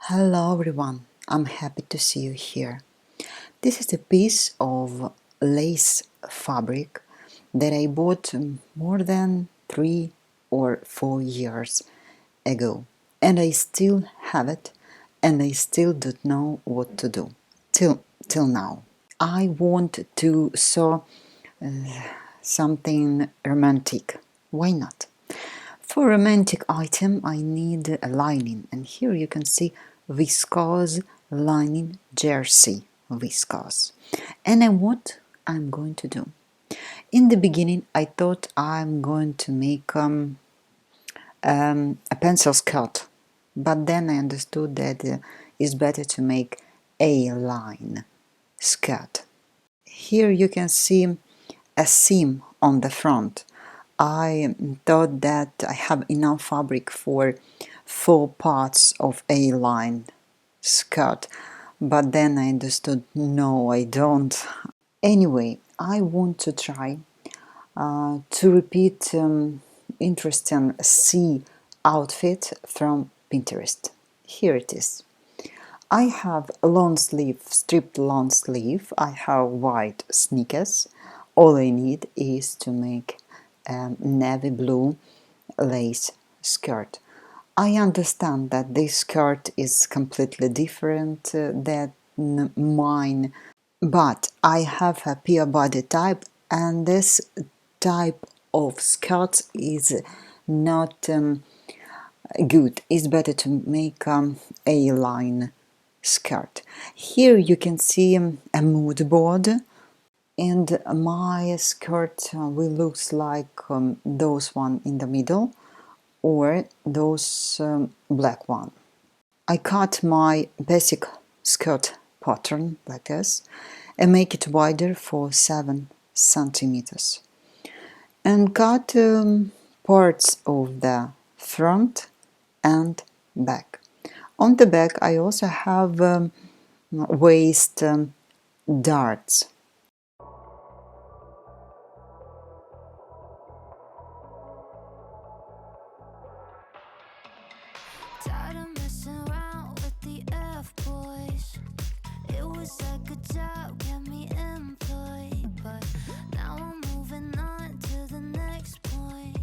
Hello everyone, I'm happy to see you here. This is a piece of lace fabric that I bought more than 3 or 4 years ago, and I still have it, and I still don't know what to do till now. I want to sew something romantic. Why not? For romantic item, I need a lining, and here you can see viscose lining jersey viscose. And what I'm going to do. In the beginning, I thought I'm going to make a pencil skirt, but then I understood that it's better to make a line skirt. Here you can see a seam on the front. I thought that I have enough fabric for 4 parts of a line skirt, but then I understood no, I don't. Anyway, I want to try to repeat interesting sea outfit from Pinterest. Here it is. I have a long sleeve, stripped long sleeve. I have white sneakers. All I need is to make a navy blue lace skirt. I understand that this skirt is completely different than mine, but I have a pure body type, and this type of skirt is not good. It's better to make a line skirt. Here you can see a mood board, and my skirt will look like those one in the middle or those black one. I cut my basic skirt pattern like this and make it wider for 7 centimeters and cut parts of the front and back. On the back I also have waist darts. Tired of messing around with the F-boys. It was like a job, kept me employed, but now I'm moving on to the next point.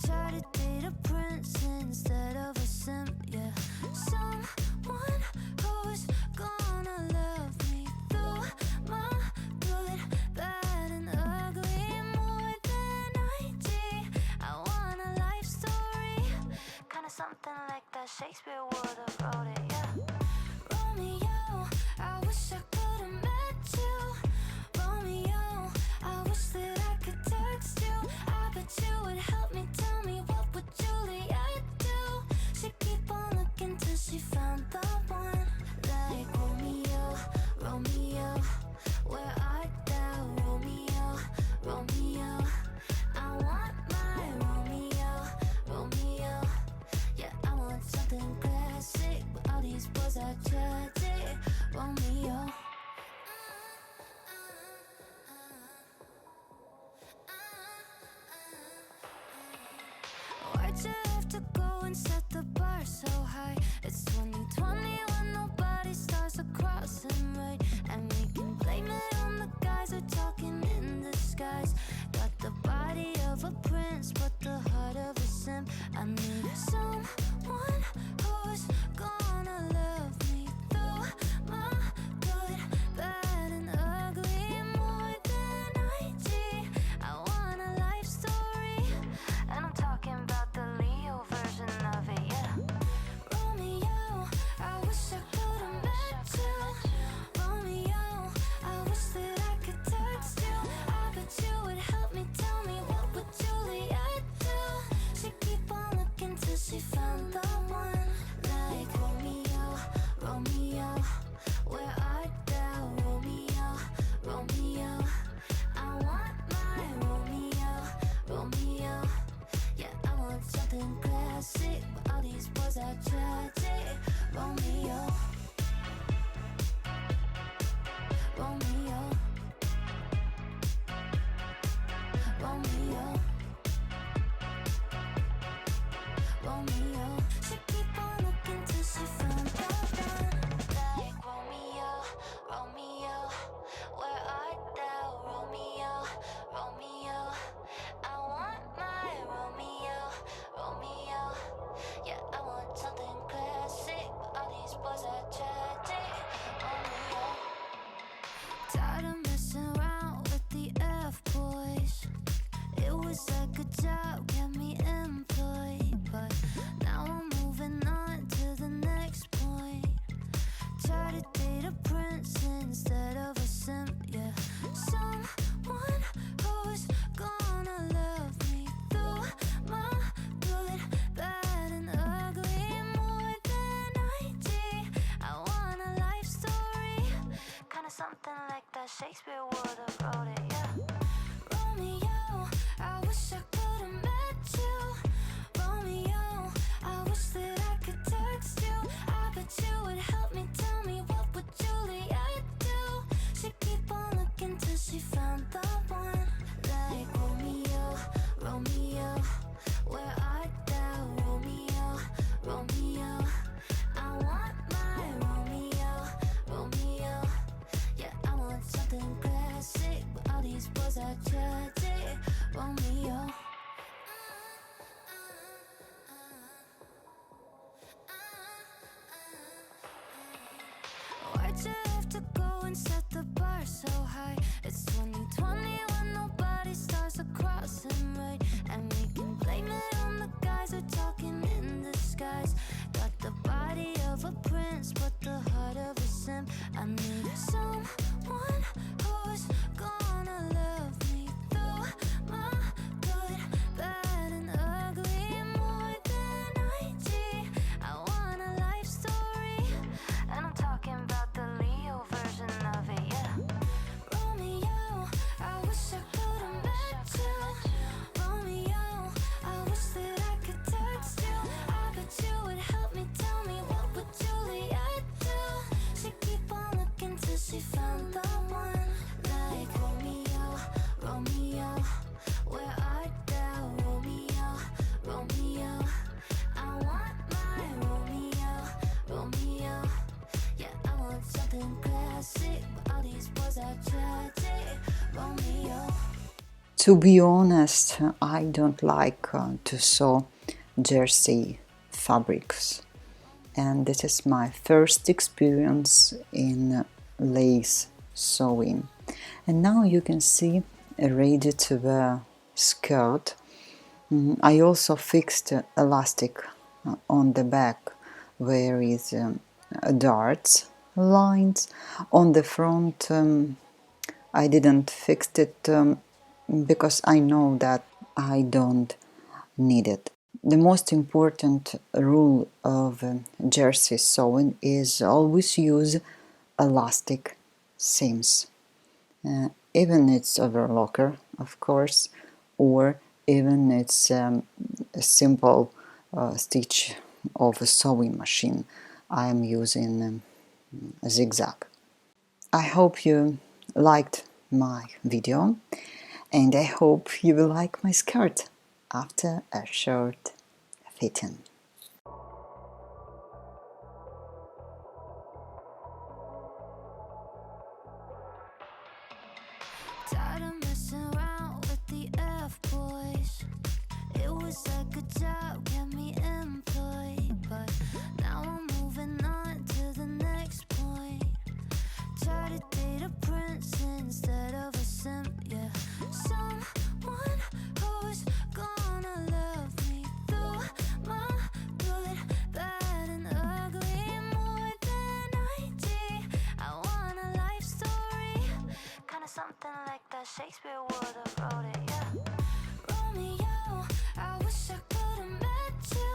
Try to date a prince instead of a simp, yeah. Someone who's gonna love me through my good, bad, and ugly. More than IG, I want a life story, kinda something like that Shakespeare would have wrote it, yeah. Romeo, I wish I could've met you. Romeo, I wish that I could text you. I bet you would help me. Tell me, what would Juliet do? She'd keep on looking till she found the one. Like Romeo, Romeo, where art thou? Romeo, Romeo, I want my Romeo, Romeo. Yeah, I want something classic, but all these boys are tragic. Romeo. Why'd you have to go and set the bar so high? It's 2021, nobody stars are crossing right, and we can blame it on the guys who are talking in disguise. Got the body of a prince, but the heart of a simp. I need someone who's gonna love me through my good, bad, and ugly. More than IG, I want a life story, and I'm talking about the Leo version of it, yeah. Romeo, I wish I could've met you. Romeo, I wish that I could text you. I bet you would help me. Tell me, what would Juliet do? She'd keep on looking good job, kept me employed, but now I'm moving on to the next point. Try to date a prince instead of a simp, yeah. Someone who's gonna love me through my good, bad, and ugly more than IG. I want a life story, kinda something like that Shakespeare would have wrote it, yeah. Romeo, I wish I could have met you. Romeo, I wish that I could text you. I bet you would help me. Tell me, what would Juliet do? She'd keep on looking till she found the one. Like Romeo, Romeo, where art thou? Romeo, Romeo, I want my Romeo, Romeo. Yeah, I want something classic, but all these boys are tragic. Romeo. Why'd you have to go and set the bar so high? It's 2020 when nobody stars are crossing right, and we can blame it on the guys who are talking in disguise. Got the body of a prince, but the heart of a simp. I need someone who's gonna love me through my good, bad, and ugly more than IG. I want a life story, and I'm talking about the Leo version of it, yeah. Romeo, I wish I could have met you. Romeo, I wish that I could text you. I bet you would help me. Tell me, what would Juliet do? She'd keep on looking till she found the one. Like Romeo, Romeo, where art thou? Romeo, Romeo, I want my Romeo, Romeo. Yeah, I want something classic, but all these boys are tragic. Romeo. To be honest, I don't like to sew jersey fabrics, and this is my first experience in lace sewing. And now you can see a ready-to-wear skirt. I also fixed elastic on the back where is darts lines. On the front I didn't fix it because I know that I don't need it. The most important rule of jersey sewing is always use elastic seams. Even it's overlocker, of course, or even it's a simple stitch of a sewing machine. I am using a zigzag. I hope you liked my video, and I hope you will like my skirt after a short fitting. Tired of messing around with the F-boys. It was a good job, kept me employed, but now I'm moving on to the next point. Try to date a prince instead of a simp, yeah. Someone who's gonna love me through my good, bad, and ugly more than IG. I want a life story, kinda something like that Shakespeare would have wrote it, yeah. Romeo, I wish I could have met you.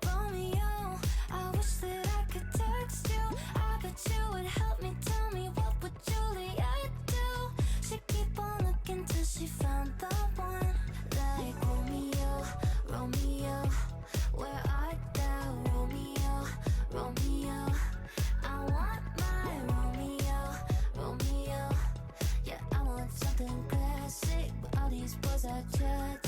Romeo, I wish that I could text you. I bet you would help me. Tell me, what would Juliet do? She'd keep on looking till she found the one. Like Romeo, Romeo, where art thou? Romeo, Romeo, I want my Romeo, Romeo. Yeah, I want something classic, but all these boys are tragic.